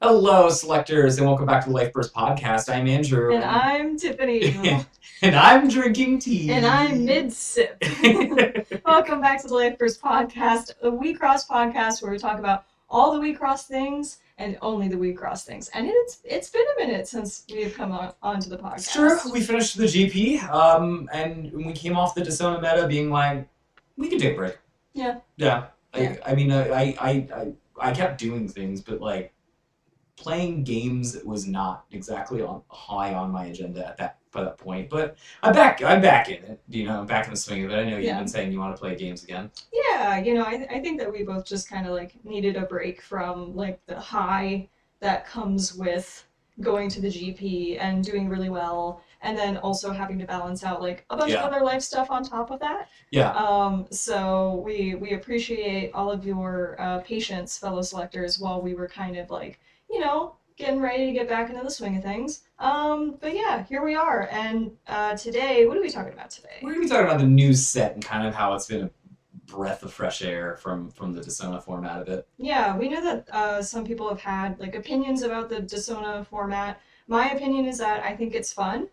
Hello, selectors, and welcome back to the Life Burst Podcast. I'm Andrew. And I'm Tiffany. And I'm drinking tea. And I'm mid-sip. Welcome back to the Life Burst Podcast, a Wixoss podcast where we talk about all the Wixoss things and only the Wixoss things. And it's been a minute since we have come onto the podcast. It's true. We finished the GP, and we came off the Dissona meta being like, we could take a break. Yeah. Yeah. Yeah. I kept doing things, but like, playing games was not exactly high on my agenda at that point, but I'm back in it, I'm back in the swing of it. I know you've been saying you want to play games again. Yeah, I think that we both just kind of like needed a break from like the high that comes with going to the GP and doing really well, and then also having to balance out like a bunch of other life stuff on top of that. So we appreciate all of your patience, fellow selectors, while we were kind of like, getting ready to get back into the swing of things. But yeah, here we are. And today, what are we talking about today? We're going to be talking about the news set and kind of how it's been a breath of fresh air from the Dissona format of it. Yeah, we know that some people have had like opinions about the Dissona format. My opinion is that I think it's fun.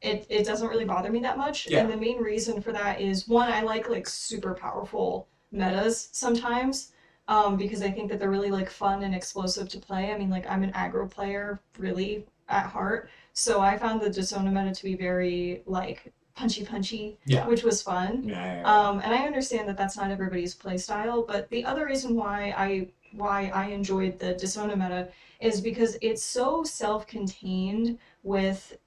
It doesn't really bother me that much. Yeah. And the main reason for that is, one, I like super powerful metas sometimes. Because I think that they're really like fun and explosive to play. I mean, like I'm an aggro player really at heart, so I found the Dissona meta to be very like punchy, which was fun. And I understand that that's not everybody's play style, but the other reason why I enjoyed the Dissona meta is because it's so self-contained with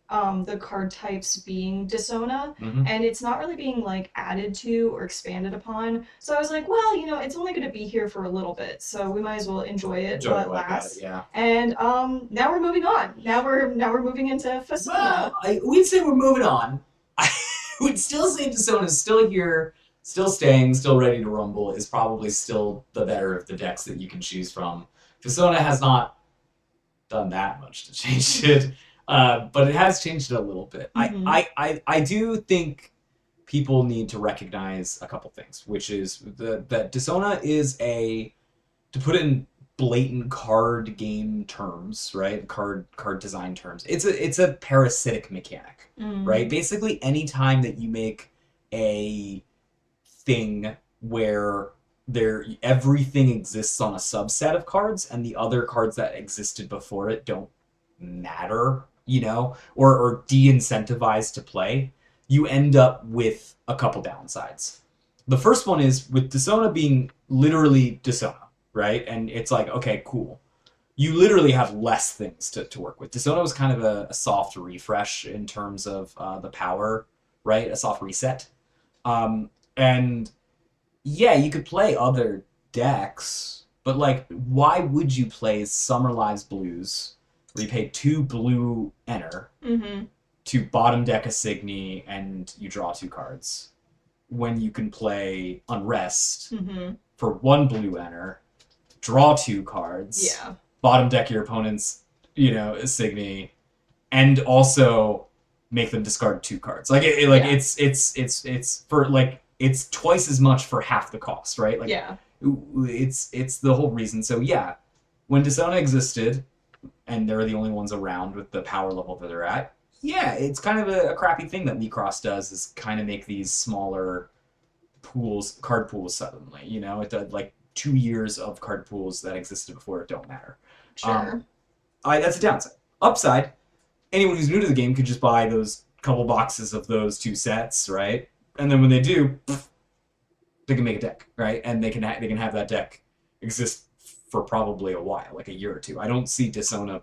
the card types being Dissona, and it's not really being like added to or expanded upon. So I was like, well, it's only going to be here for a little bit, so we might as well enjoy it while it lasts. And now we're moving on. Now we're moving into Fessona. Well, we'd say we're moving on. I would still say Dissona is still here, still staying, still ready to rumble. Is probably still the better of the decks that you can choose from. Fessona has not done that much to change it. But it has changed it a little bit. I do think people need to recognize a couple things, which is that Dissona is to put it in blatant card game terms, right? Card design terms. It's a parasitic mechanic, right? Basically, anytime that you make a thing where everything exists on a subset of cards and the other cards that existed before it don't matter, or de-incentivized to play, you end up with a couple downsides. The first one is with Dissona being literally Dissona, right? And it's like, okay, cool. You literally have less things to work with. Dissona was kind of a soft refresh in terms of the power, right? A soft reset. And yeah, you could play other decks, but like, why would you play Summer Lives Blues, where you pay 2 blue enter to bottom deck a Signy and you draw 2 cards, when you can play Unrest for 1 blue enter, draw 2 cards, bottom deck your opponent's, Signy, and also make them discard 2 cards. Like it's for like, it's twice as much for half the cost, right? Like it's the whole reason. So yeah, when Dissona existed, and they're the only ones around with the power level that they're at, yeah, it's kind of a crappy thing that Wixoss does, is kind of make these smaller card pools suddenly, it does, like 2 years of card pools that existed before it don't matter. Sure. That's a downside. Upside, anyone who's new to the game could just buy those couple boxes of those 2 sets, right? And then when they do, they can make a deck, right? And they can have that deck exist for probably a while, like a year or 2. I don't see Dissona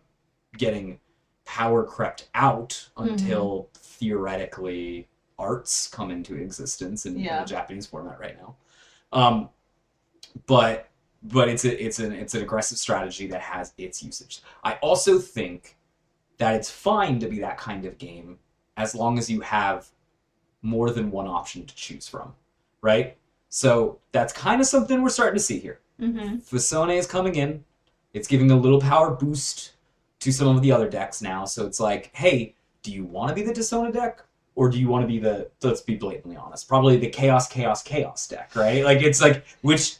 getting power crept out until theoretically arts come into existence in the Japanese format right now. But it's an aggressive strategy that has its usage. I also think that it's fine to be that kind of game as long as you have more than one option to choose from, right? So that's kind of something we're starting to see here. Fessona is coming in. It's giving a little power boost to some of the other decks now. So it's like, hey, do you want to be the Dissona deck? or do you want to be let's be blatantly honest, probably the chaos deck, right? Like it's like let's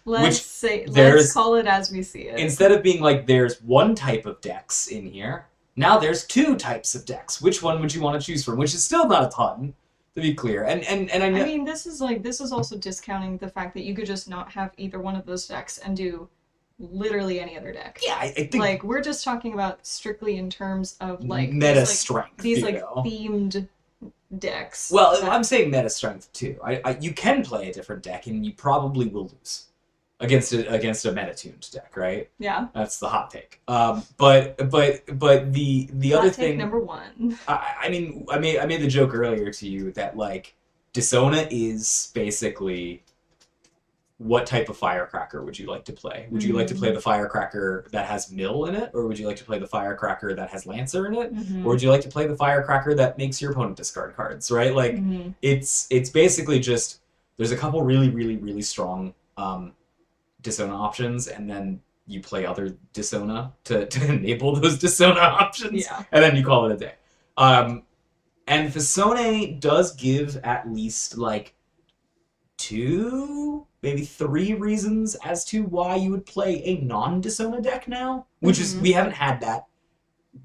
call it as we see it. Instead of being like there's one type of decks in here, now there's two types of decks. Which one would you want to choose from? Which is still not a ton, to be clear. And I know, I mean, this is also discounting the fact that you could just not have either one of those decks and do literally any other deck. Yeah, I think like we're just talking about strictly in terms of like meta strength. These like themed decks. Well, I'm saying meta strength too. You can play a different deck and you probably will lose against a meta tuned deck, right? Yeah. That's the hot take. But the other thing. Number one. I mean, I made the joke earlier to you that like Fessona is basically. What type of firecracker would you like to play? Would you like to play the firecracker that has mill in it? Or would you like to play the firecracker that has lancer in it? Or would you like to play the firecracker that makes your opponent discard cards, right? Like, it's basically just, there's a couple really, really, really strong Fessona options, and then you play other Fessona to enable those Fessona options, and then you call it a day. And Fessona does give at least, like, 2, maybe 3 reasons as to why you would play a non-Fessona deck now, which is, we haven't had that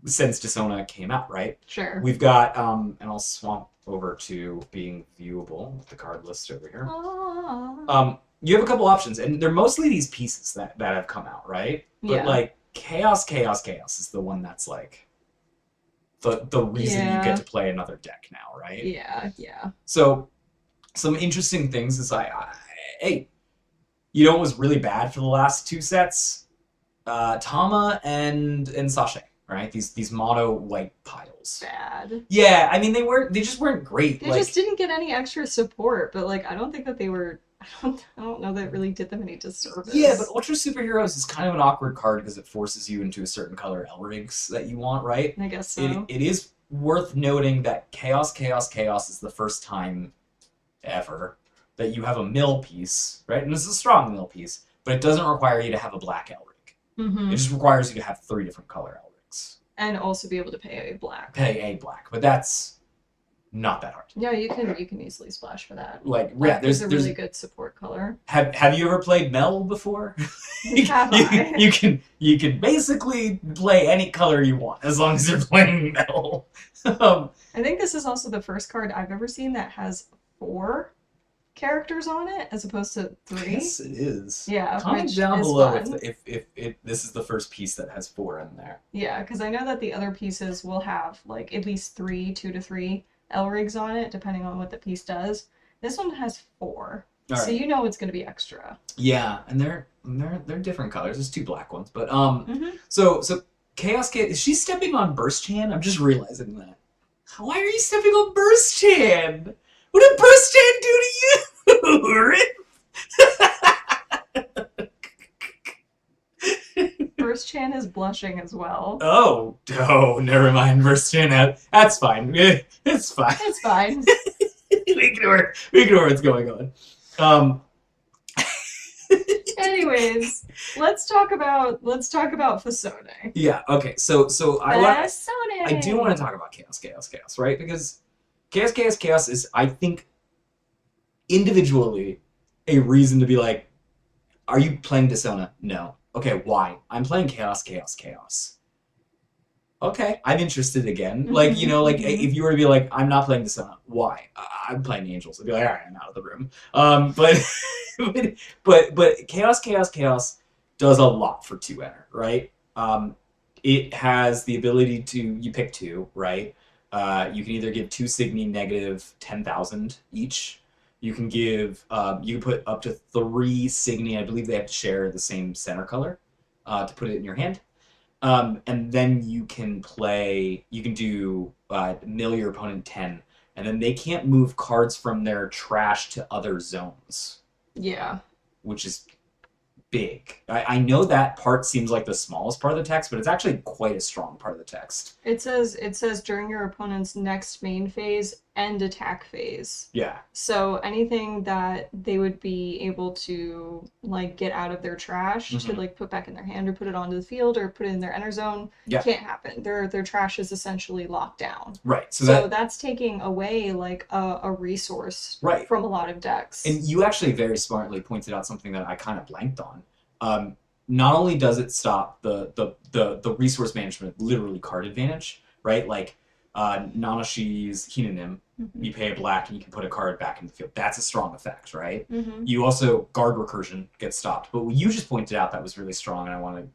since Fessona came out, right? Sure. We've got, and I'll swamp over to being viewable with the card list over here. You have a couple options, and they're mostly these pieces that have come out, right? But like, Chaos is the one that's like, the reason you get to play another deck now, right? Yeah. So, some interesting things is hey, you know what was really bad for the last 2 sets? Tama and Sasha, right? These mono white piles. Bad. Yeah, I mean they just weren't great. They just didn't get any extra support, but like I don't think that they were. I don't know that it really did them any disservice. Yeah, but Ultra Superheroes is kind of an awkward card because it forces you into a certain color Elrigs that you want, right? I guess so. It is worth noting that Chaos is the first time ever that you have a mill piece, right? And this is a strong mill piece, but it doesn't require you to have a black Elrig. It just requires you to have 3 different color Elrigs. And also be able to pay a black. But that's not that hard. Yeah, you can easily splash for that. Like, yeah, there's a really good support color. Have you ever played Mel before? Have I? You can basically play any color you want as long as you're playing Mel. I think this is also the first card I've ever seen that has 4 characters on it as opposed to 3. Yes, it is. Yeah. Comment down below if this is the first piece that has 4 in there. Yeah, because I know that the other pieces will have like at least 2 to 3 Elrigs on it, depending on what the piece does. This one has 4. All so right. you know it's going to be extra. Yeah, and they're different colors. There's 2 black ones, but so Chaos is she stepping on Burst Chan? I'm just realizing that. Why are you stepping on Burst Chan? What did Burst Chan do to you? Burst Chan is blushing as well. Oh, never mind. Burst Chan, that's fine. It's fine. It's fine. we ignore what's going on. Anyways, let's talk about Fessona. Yeah. Okay. So I do want to talk about chaos, right? Because chaos is, I think, individually a reason to be like, are you playing Fessona? No. Okay. Why? I'm playing chaos. Okay, I'm interested again. Like, you know, like if you were to be like, I'm not playing Fessona. Why? I'm playing Angels. I'd be like, all right, I'm out of the room. But chaos does a lot for 2 enter, right? It has the ability to, you pick 2, right? You can either give 2 Signy negative 10,000 each. You can give, you can put up to 3 Signy. I believe they have to share the same center color to put it in your hand. And then you can do mill your opponent 10, and then they can't move cards from their trash to other zones. Yeah. Which is big. I know that part seems like the smallest part of the text, but it's actually quite a strong part of the text. It says during your opponent's next main phase, end attack phase. Yeah. So anything that they would be able to like get out of their trash to Mhm. like put back in their hand or put it onto the field or put it in their enter zone Yeah. can't happen. Their trash is essentially locked down. Right. So that's taking away like a resource right. from a lot of decks. And you actually very smartly pointed out something that I kind of blanked on. Not only does it stop the resource management, literally card advantage, right? Like Nanashi's Hinanim, you pay a black and you can put a card back in the field. That's a strong effect, right? You also, guard recursion gets stopped. But what you just pointed out that was really strong, and I want to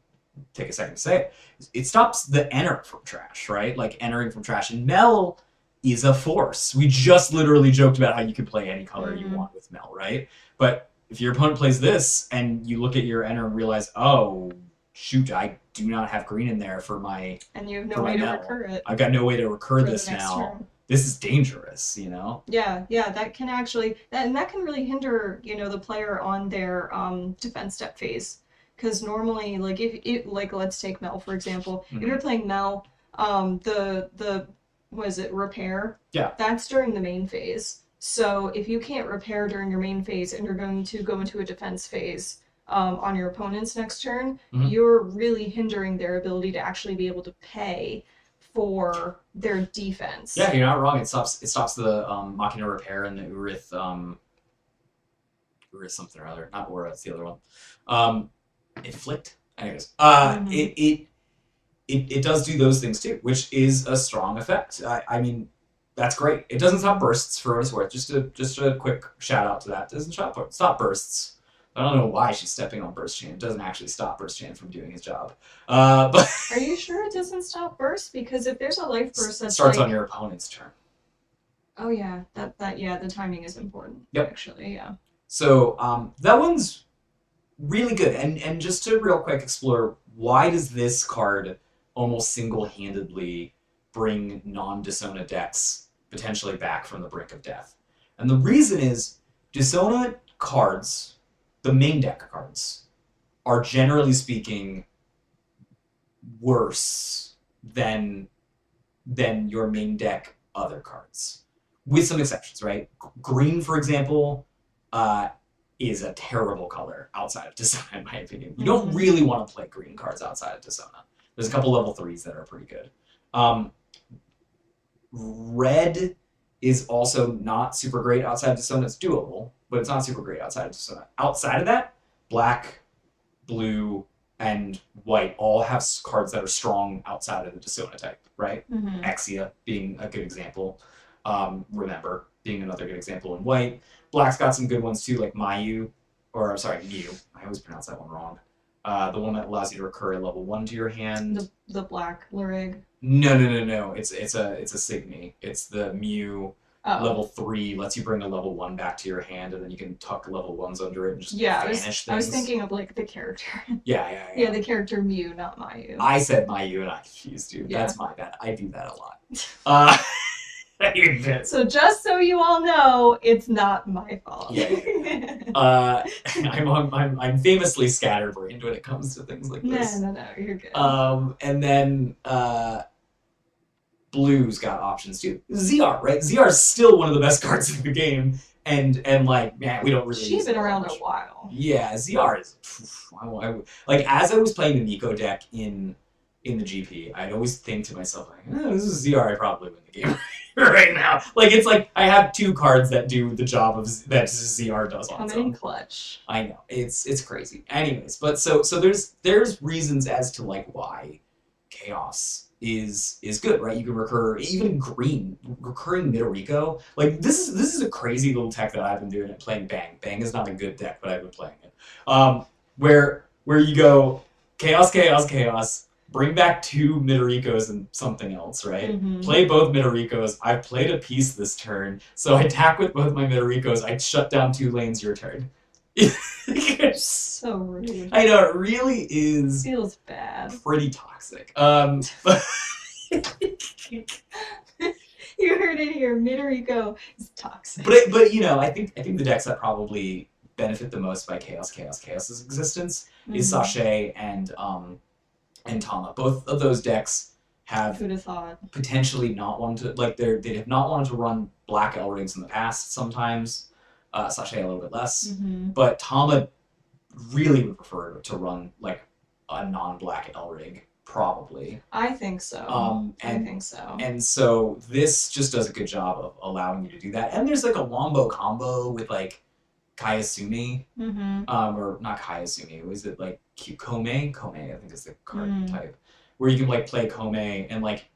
take a second to say it, it stops the enter from trash, right? Like entering from trash. And Mel is a force. We just literally joked about how you can play any color you want with Mel, right? But if your opponent plays this and you look at your enter and realize, oh, shoot, I do not have green in there for my and you have no way to recur it. I've got no way to recur this now. Turn. This is dangerous, you know? Yeah, that can actually, and that can really hinder, you know, the player on their defense step phase. Because normally, like if like let's take Mel for example. If you're playing Mel, the what is it, repair? Yeah. That's during the main phase. So if you can't repair during your main phase and you're going to go into a defense phase on your opponent's next turn, you're really hindering their ability to actually be able to pay for their defense. Yeah, you're not wrong. It stops the Machina repair and the Urith something or other. Not Aura, it's the other one. Inflict. Anyways, it does do those things too, which is a strong effect. I mean, that's great. It doesn't stop bursts for what it's worth. Just a quick shout out to that. It doesn't stop bursts. I don't know why she's stepping on Burst Chain. It doesn't actually stop Burst Chain from doing his job. But are you sure it doesn't stop burst? Because if there's a life burst that starts on your opponent's turn. Oh yeah, the timing is important. Yep. Actually, yeah. So that one's really good. And just to real quick explore, why does this card almost single-handedly bring non-Dissona decks potentially back from the brink of death? And the reason is Dissona cards, the main deck cards, are generally speaking worse than your main deck other cards, with some exceptions, right? Green, for example, is a terrible color outside of Dissona, in my opinion. You don't really want to play green cards outside of Dissona. There's a couple level 3s that are pretty good. Red is also not super great outside of Dissona. It's doable, but it's not super great outside of Dissona. Outside of that, black, blue, and white all have cards that are strong outside of the Dissona type, right? Exia being a good example. Remember being another good example in white. Black's got some good ones too, like Mew. I always pronounce that one wrong. The one that allows you to recur a level 1 to your hand. The black Lurig. No. It's a Signy. It's the Mew. Level 3 lets you bring a level 1 back to your hand, and then you can tuck level 1s under it and just vanish things. I was thinking of like the character. Yeah. Yeah, the character Mew, not Mew. I said Mew and I confused you. Yeah. That's my bad. I do that a lot. So just so you all know, it's not my fault. Yeah. I'm famously scatterbrained when it comes to things like this. No, you're good. And then Blue's got options too. ZR, right? ZR is still one of the best cards in the game, and like, man, we don't really. She's been around a while. Yeah, ZR is. Like, as I was playing the Nico deck in the GP, I'd always think to myself, like, this is ZR, I probably win the game right now. Like, it's like I have 2 cards that do the job of that ZR does on its own. Coming in clutch. I know, it's crazy. Anyways, but so there's reasons as to like why Chaos is good, right? You can recur even green, recurring Midoriko. Like this is a crazy little tech that I've been doing at playing Bang. Bang is not a good deck, but I've been playing it. Where you go chaos, bring back 2 Midorikos and something else, right? Play both Midorikos. I've played a piece this turn, so I attack with both my Midorikos. I shut down 2 lanes, your turn. So rude. I know, it really is. Feels bad. Pretty toxic. You heard it here. Midoriko is toxic. But you know, I think the decks that probably benefit the most by Chaos's existence is Sachet and Tama. Both of those decks have Who'd have thought? potentially not wanted to, like, they have not wanted to run black L rings in the past sometimes. Sachet a little bit less. Mm-hmm. But Tama really would prefer to run like a non-black L rig, probably. I think so. I think so. And so this just does a good job of allowing you to do that. And there's like a wombo combo with like Kayasumi, or not Kayasumi. Was it like Kome? Kome, I think is the card type, where you can like play Kome and like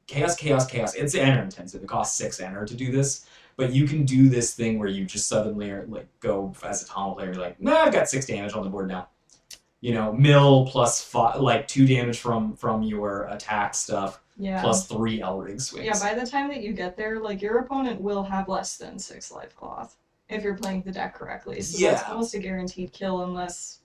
chaos. It's enter intensive. It costs 6 enter to do this, but you can do this thing where you just suddenly are, like, go as a Tama player. You're like, nah, I've got 6 damage on the board now. You know, mill plus 5, like 2 damage from your attack stuff, plus 3 L ring swings. Yeah, by the time that you get there, like your opponent will have less than 6 life cloth if you're playing the deck correctly. So that's almost a guaranteed kill unless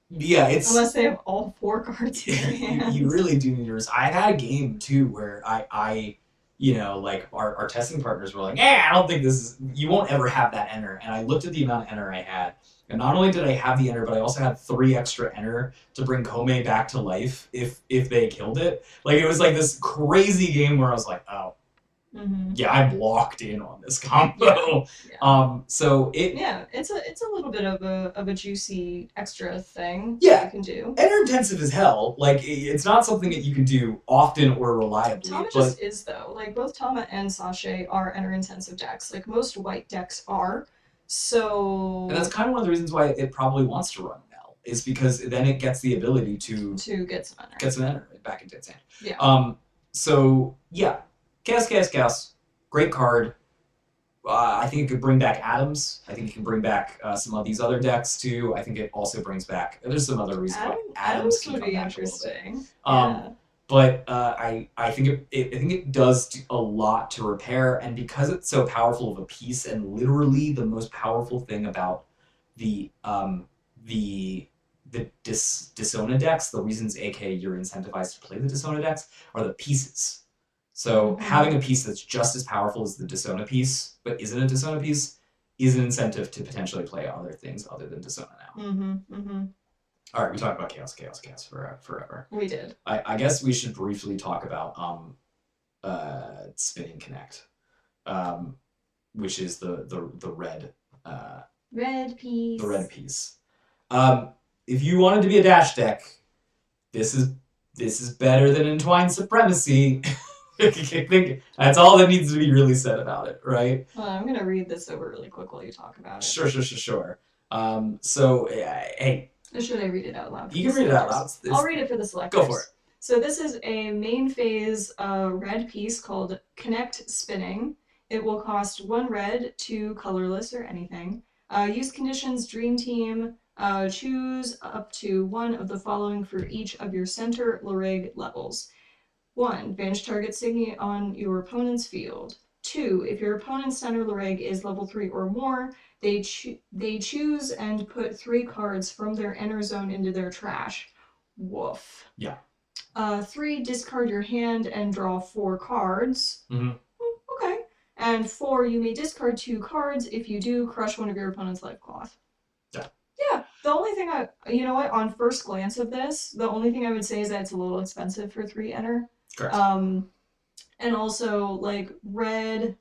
unless they have all 4 cards in their hand. You really do need yours. I had a game too where I you know, like our testing partners were like, I don't think this is, you won't ever have that enter. And I looked at the amount of enter I had. And not only did I have the enter, but I also had 3 extra enter to bring Kome back to life if they killed it. Like, it was like this crazy game where I was like, oh, yeah, I'm locked in on this combo. So it's a little bit of a juicy extra thing that you can do. Enter intensive as hell. Like, it's not something that you can do often or reliably. Tama just is, though. Like, both Tama and Sachet are enter intensive decks. Like, most white decks are. So... And that's kind of one of the reasons why it probably wants to run Mel, is because then it gets the ability to get some enter. Get some enter back into its hand. Yeah. So, yeah. Chaos. Great card. I think it could bring back Adams. I think it can bring back some of these other decks, too. I think it also brings back... There's some other reasons why Adams would be interesting. But I think it does a lot to repair, and because it's so powerful of a piece, and literally the most powerful thing about the Dissona decks, the reasons AK you're incentivized to play the Dissona decks, are the pieces. So having a piece that's just as powerful as the Dissona piece, but isn't a Dissona piece, is an incentive to potentially play other things other than Dissona now. All right, we talked about chaos forever. We did. I guess we should briefly talk about Spinning Connect, which is the red piece. The red piece. If you wanted to be a dash deck, this is better than Entwined Supremacy. I think that's all that needs to be really said about it, right? I'm gonna read this over really quick while you talk about it. Sure. So, hey. Should I read it out loud? You can read it out loud. I'll read it for the selectors. Go for it. So this is a main phase red piece called Connect Spinning. It will cost 1 red, 2 colorless or anything. Use conditions Dream Team. Choose up to 1 of the following for each of your center Larig levels. 1. Banish target signet on your opponent's field. 2. If your opponent's center Larig is level 3 or more, they choose and put 3 cards from their enter zone into their trash. Woof. Yeah. 3. Discard your hand and draw 4 cards. Okay. And 4. You may discard 2 cards. If you do, crush one of your opponent's life cloth. Yeah. The only thing on first glance of this, the only thing I would say is that it's a little expensive for 3 enter. Correct. And also, like, red's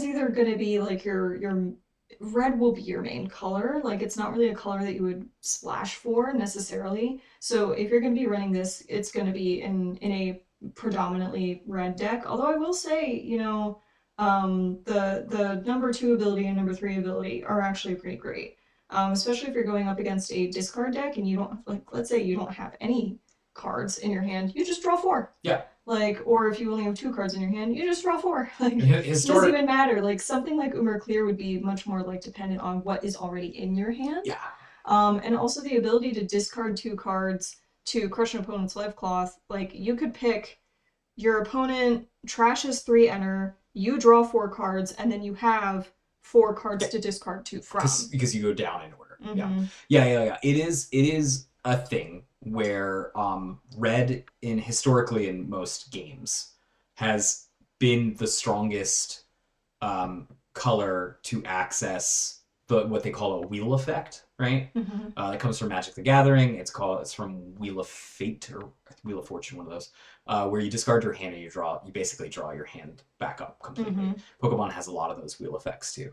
either going to be like your red will be your main color. Like, it's not really a color that you would splash for necessarily. So if you're going to be running this, it's going to be in a predominantly red deck. Although I will say, the number 2 ability and number 3 ability are actually pretty great. Especially if you're going up against a discard deck and you don't, like, let's say you don't have any cards in your hand, you just draw 4. Yeah. Like, or if you only have 2 cards in your hand, you just draw 4. Like, it doesn't even matter. Like, something like Umber Clear would be much more, like, dependent on what is already in your hand. Yeah. And also the ability to discard 2 cards to crush an opponent's life cloth. Like, you could pick your opponent trashes 3 enter, you draw 4 cards, and then you have 4 cards to discard 2 from. Because you go down in order. Yeah. It is a thing where red historically in most games has been the strongest color to access what they call a wheel effect, right? Mm-hmm. It comes from Magic the Gathering. It's from Wheel of Fate or Wheel of Fortune, one of those, where you discard your hand and you basically draw your hand back up completely. Mm-hmm. Pokemon has a lot of those wheel effects too.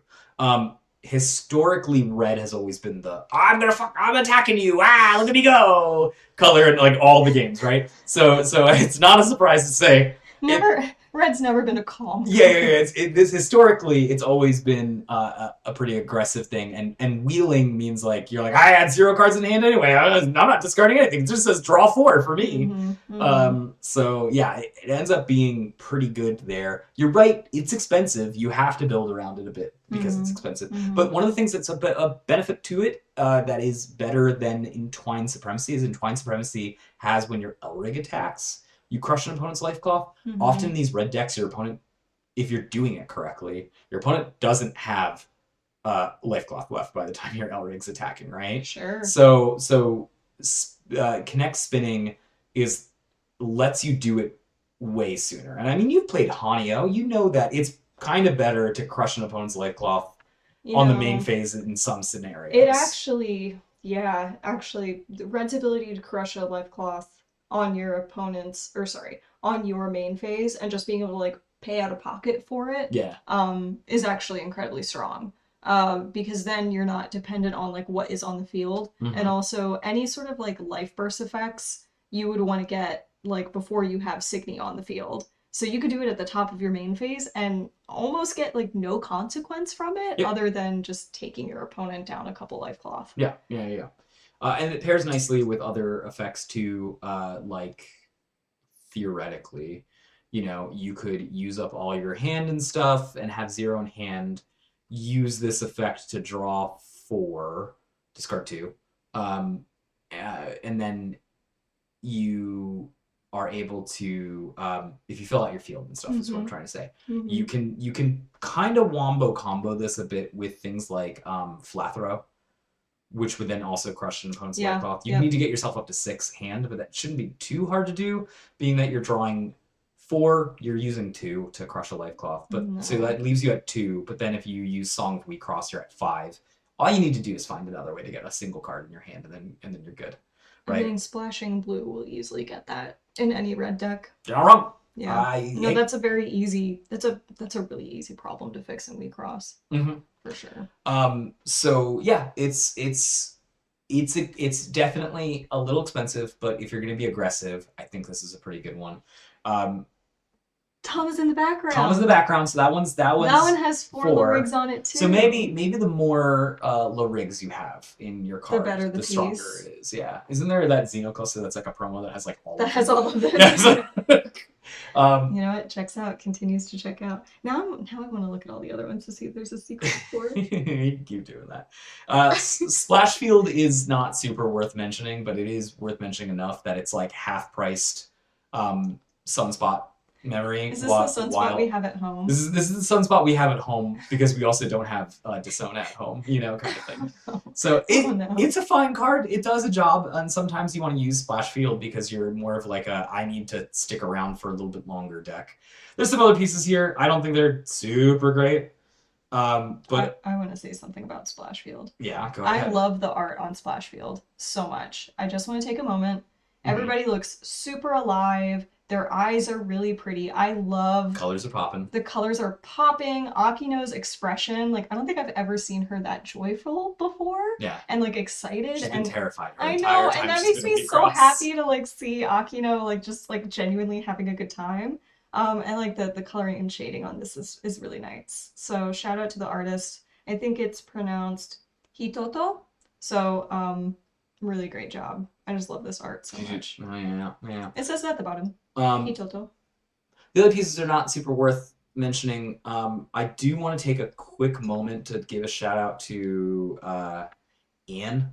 Historically, red has always been the I'm attacking you, look at me go color in like all the games, right? So it's not a surprise to say Red's never been a calm. yeah. This historically, it's always been a pretty aggressive thing, and wheeling means like you're like I had 0 cards in hand anyway. I'm not discarding anything. It just says draw 4 for me. Mm-hmm. Mm-hmm. So yeah, it ends up being pretty good there. You're right. It's expensive. You have to build around it a bit because it's expensive. Mm-hmm. But one of the things that's a benefit to it that is better than Entwined Supremacy is Entwined Supremacy has when your Elrig attacks. You crush an opponent's life cloth. Mm-hmm. Often in these red decks, your opponent, if you're doing it correctly, your opponent doesn't have life cloth left by the time your Elrig's attacking, right? Sure. So Connect Spinning lets you do it way sooner. And I mean, you've played Hanyo. You know that it's kind of better to crush an opponent's life cloth on the main phase in some scenarios. It actually, the red's ability to crush a life cloth on your on your main phase and just being able to like pay out of pocket for it is actually incredibly strong, because then you're not dependent on like what is on the field. And also any sort of like life burst effects you would want to get like before you have Signy on the field, so you could do it at the top of your main phase and almost get like no consequence from it other than just taking your opponent down a couple life cloth. Yeah. And it pairs nicely with other effects too, like theoretically, you could use up all your hand and stuff and have 0 in hand, use this effect to draw 4, discard 2, and then you are able to, if you fill out your field and stuff, is what I'm trying to say. You can kind of wombo combo this a bit with things like Flat Throw, which would then also crush an opponent's life cloth. You need to get yourself up to 6 hand, but that shouldn't be too hard to do, being that you're drawing 4, you're using 2 to crush a life cloth. But so that leaves you at 2, but then if you use Song of Wixoss, you're at 5. All you need to do is find another way to get a single card in your hand, and then you're good. Right? I mean, Splashing Blue will easily get that in any red deck. You're not wrong. Yeah. That's a really easy problem to fix in Wecross. For sure. So yeah, it's definitely a little expensive, but if you're going to be aggressive, I think this is a pretty good one. Tom is in the background. So that one has 4 Lorigs on it too. So maybe the more Lorigs you have in your card, the stronger it is. Yeah. Isn't there that Xenocluster that's like a promo that has like all of them? You know what? Checks out. Continues to check out. Now I want to look at all the other ones to see if there's a secret for it. You can keep doing that. Splash Field is not super worth mentioning, but it is worth mentioning enough that it's like half-priced Sunspot memory. Is this the Sunspot we have at home? This is the Sunspot we have at home because we also don't have Fessona at home, kind of thing. So it's a fine card. It does a job, and sometimes you want to use Splash Field because you're more of like I need to stick around for a little bit longer deck. There's some other pieces here. I don't think they're super great. But I want to say something about Splash Field. Yeah, go ahead. I love the art on Splash Field so much. I just want to take a moment. Everybody looks super alive. Their eyes are really pretty. I love... Colors are popping. The colors are popping. Akino's expression, like, I don't think I've ever seen her that joyful before. Yeah. And, like, excited. She's been terrified her I entire know, time and that makes me so happy to, like, see Akino, like, just, like, genuinely having a good time. And, like, the coloring and shading on this is really nice. So, shout out to the artist. I think it's pronounced Hitoto. So, really great job. I just love this art so much. Oh, yeah. It says that at the bottom. Hitoto. The other pieces are not super worth mentioning. I do want to take a quick moment to give a shout out to Anne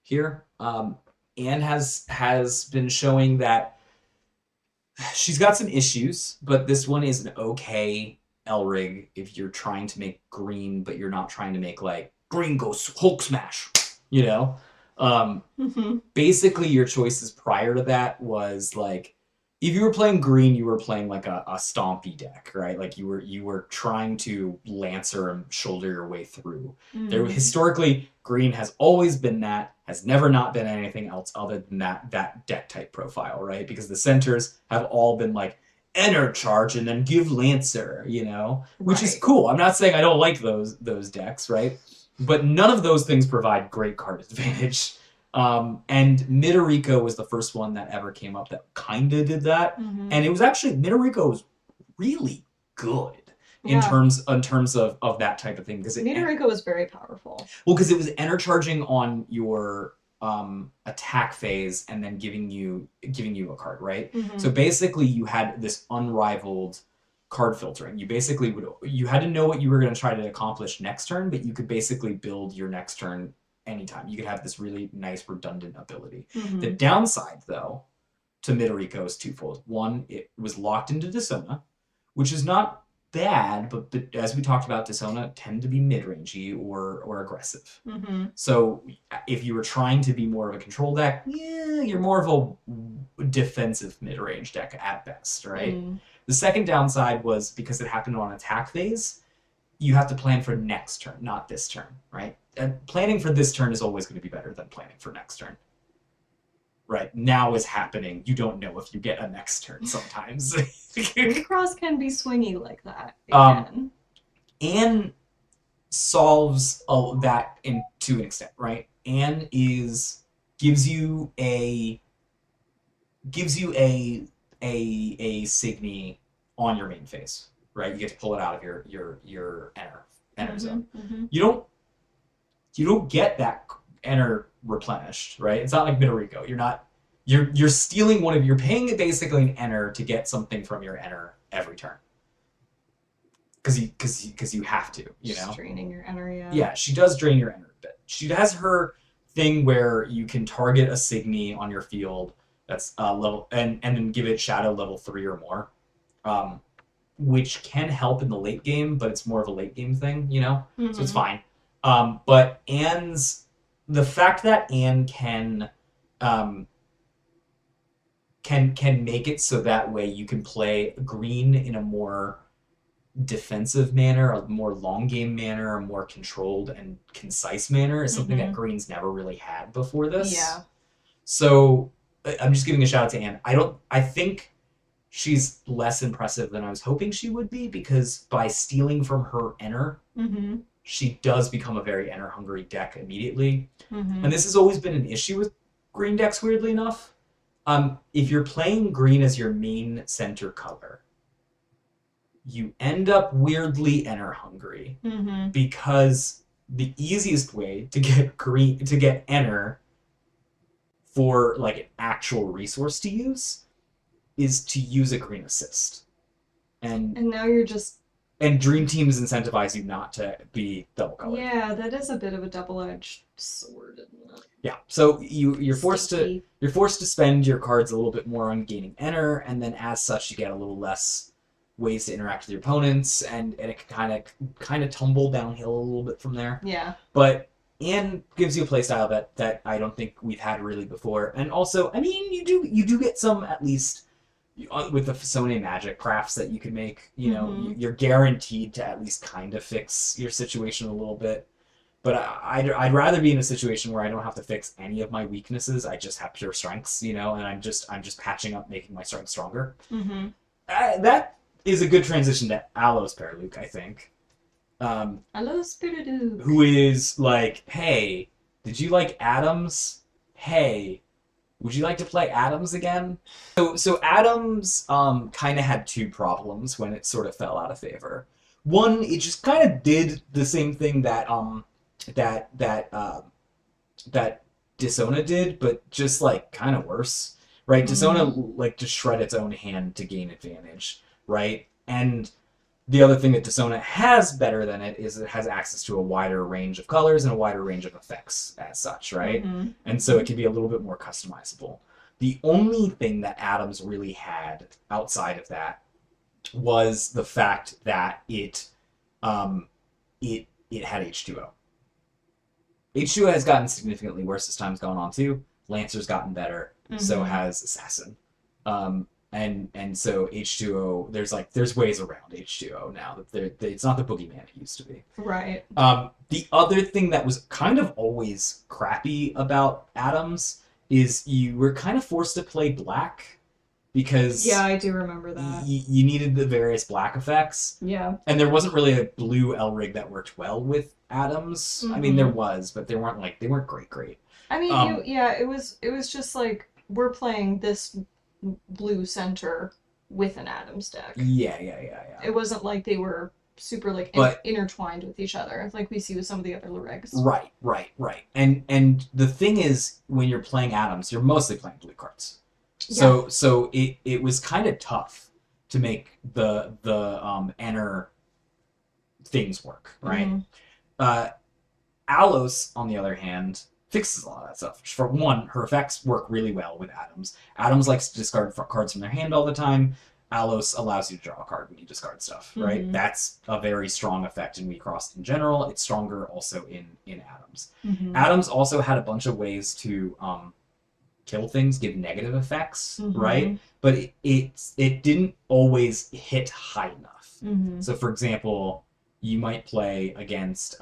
here. Anne has been showing that she's got some issues, but this one is an okay Elrig if you're trying to make green, but you're not trying to make like green goes Hulk smash, Basically your choices prior to that was like if you were playing green, you were playing like a stompy deck, right? Like you were trying to lancer and shoulder your way through. There historically, green has always been that, has never not been anything else other than that deck type profile, right? Because the centers have all been like enter charge and then give lancer, you know, which is cool. I'm not saying I don't like those decks, right? But none of those things provide great card advantage. And Midoriko was the first one that ever came up that kind of did that, and it was actually Midoriko was really good in terms of that type of thing because Midoriko was very powerful. Well, because it was enter charging on your attack phase and then giving you a card, right? So basically, you had this unrivaled card filtering. You had to know what you were going to try to accomplish next turn, but you could basically build your next turn anytime. You could have this really nice redundant ability. The downside, though, to Midoriko is twofold. One, it was locked into Fessona, which is not bad, but as we talked about, Fessona tend to be mid-rangey or aggressive. So if you were trying to be more of a control deck, yeah, you're more of a defensive mid-range deck at best, right? The second downside was because it happened on attack phase, you have to plan for next turn, not this turn, right? And planning for this turn is always going to be better than planning for next turn. Right, now is happening. You don't know if you get a next turn sometimes. Wixoss can be swingy like that. Anne solves that to an extent, right? Anne gives you a Signy on your main phase, right? You get to pull it out of your enter zone. You don't get that enter replenished, right? It's not like Midoriko. You're stealing you're paying basically an enter to get something from your enter every turn. Because you have to, you know. She's draining your enter, yeah. Yeah, she does drain your enter a bit. She has her thing where you can target a Signy on your field that's level and then give it shadow level 3 or more. Which can help in the late game, but it's more of a late game thing, you know? So it's fine. But the fact that Anne can make it so that way you can play green in a more defensive manner, a more long game manner, a more controlled and concise manner is something that green's never really had before this. Yeah. So I'm just giving a shout out to Anne. I think she's less impressive than I was hoping she would be because by stealing from her enter, she does become a very enter-hungry deck immediately. And this has always been an issue with green decks, weirdly enough. If you're playing green as your main center color, you end up weirdly enter-hungry because the easiest way to get enter for like an actual resource to use is to use a green assist. And now you're just... And Dream Teams incentivize you not to be double colored. Yeah, that is a bit of a double-edged sword, isn't it? Yeah, so you're forced to spend your cards a little bit more on gaining enter, and then as such you get a little less ways to interact with your opponents, and it can kind of tumble downhill a little bit from there. Yeah. But Anne gives you a playstyle that I don't think we've had really before, and also, I mean, you do get some at least. With the Fessona magic crafts that you can make, you know, you're guaranteed to at least kind of fix your situation a little bit. But I'd rather be in a situation where I don't have to fix any of my weaknesses. I just have pure strengths, you know, and I'm just patching up, making my strength stronger. That is a good transition to Alo's Paraluke, I think. Alo's Paraluke. Who is like, hey, did you like Adams? Hey, would you like to play Adams again? So Adams kind of had two problems when it sort of fell out of favor. One, it just kind of did the same thing that Fessona did, but just like kind of worse, right? Fessona like to shred its own hand to gain advantage, right? And the other thing that Fessona has better than it is it has access to a wider range of colors and a wider range of effects as such, right? And so it can be a little bit more customizable. The only thing that Adams really had outside of that was the fact that it had H2O. H2O has gotten significantly worse as time's gone on too. Lancer's gotten better, so has Assassin. And so H2O, there's ways around H2O now. It's not the boogeyman it used to be. Right. The other thing that was kind of always crappy about Atoms is you were kind of forced to play black because Yeah, I do remember that. you needed the various black effects. Yeah. And there wasn't really a blue Elrig that worked well with Atoms. I mean, there was, but they weren't great. I mean, it was just like we're playing this blue center with an Adams deck. Yeah. It wasn't like they were super like intertwined with each other, like we see with some of the other Lyrics. Right. And the thing is, when you're playing Atoms, you're mostly playing blue cards. So it was kind of tough to make the enter things work, right? Alos, on the other hand, fixes a lot of that stuff. For one, her effects work really well with Atoms. Atoms likes to discard cards from their hand all the time. Alos allows you to draw a card when you discard stuff, right? That's a very strong effect in Wixoss in general. It's stronger also in Atoms. Atoms also had a bunch of ways to kill things, give negative effects, right? But it didn't always hit high enough. So, for example, you might play against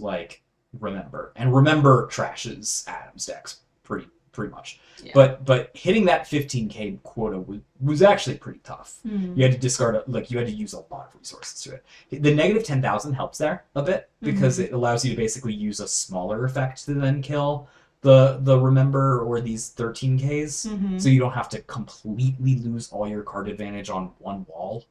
like Remember, and Remember trashes Adam's decks pretty much. Yeah. But hitting that 15k quota was actually pretty tough. You had to discard you had to use a lot of resources to it. The negative 10,000 helps there a bit because it allows you to basically use a smaller effect to then kill the Remember or these 13ks, so you don't have to completely lose all your card advantage on one wall.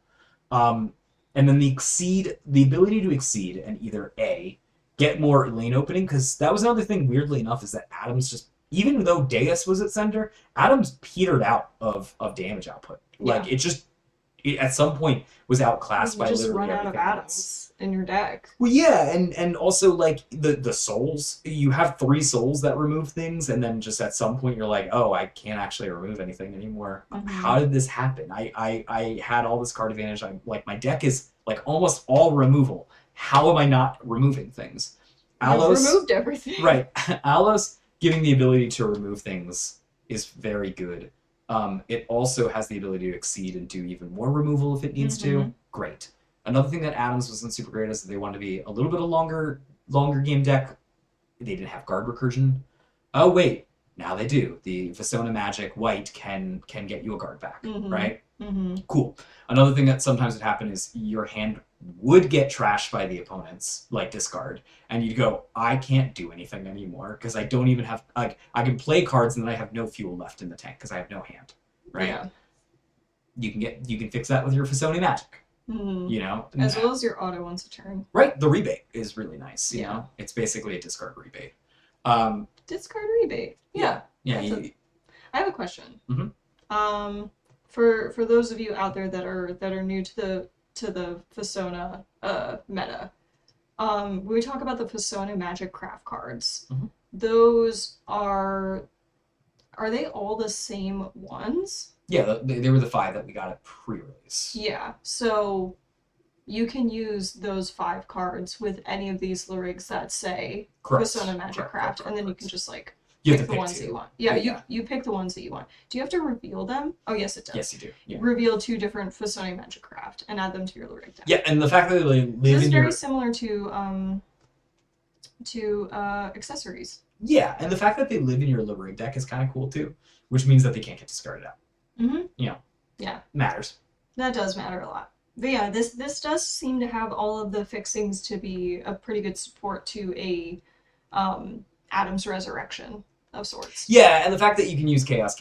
And then the ability to exceed and either A, get more lane opening, because that was another thing, weirdly enough, is that Adams just, even though Deus was at center, Adams petered out of damage output. Like, it at some point was outclassed by literally everything. You just run out of Adams in your deck. Well, yeah, and also, like, the souls, you have 3 souls that remove things, and then just at some point you're like, oh, I can't actually remove anything anymore. How did this happen? I had all this card advantage. My deck is, like, almost all removal. How am I not removing things? Alos removed everything. Right. Alos giving the ability to remove things is very good. It also has the ability to exceed and do even more removal if it needs to. Great. Another thing that Adams wasn't super great is that they wanted to be a little bit of longer game deck. They didn't have guard recursion. Oh wait, now they do. The Fessona Magic White can get you a guard back, right? Cool. Another thing that sometimes would happen is your hand would get trashed by the opponent's discard, and you'd go, I can't do anything anymore because I don't even have I can play cards and then I have no fuel left in the tank because I have no hand, right? Yeah. You can fix that with your Fessona Magic, you know, as well as your auto once a turn. Right, the rebate is really nice. You know, it's basically a discard rebate. Discard rebate. Yeah. I have a question. For those of you out there that are new to the Fessona meta, when we talk about the Fessona Magic Craft cards, those are they all the same ones? Yeah, they were the 5 that we got at pre-release. Yeah, so you can use those 5 cards with any of these lyrics that say Fessona Magic Craft, and then you can just pick the ones that you want. Yeah, you pick the ones that you want. Do you have to reveal them? Oh, yes, it does. Yes, you do. Yeah. Reveal 2 different Fessona Magic Craft and add them to your lyric deck. Yeah, and the fact that they live in your... This is very similar to accessories. Yeah, and the fact that they live in your lyric deck is kind of cool too, which means that they can't get discarded out. You know. Yeah. Matters. That does matter a lot. But yeah, this does seem to have all of the fixings to be a pretty good support to a Adam's Resurrection of sorts. Yeah, and the fact that you can use chaos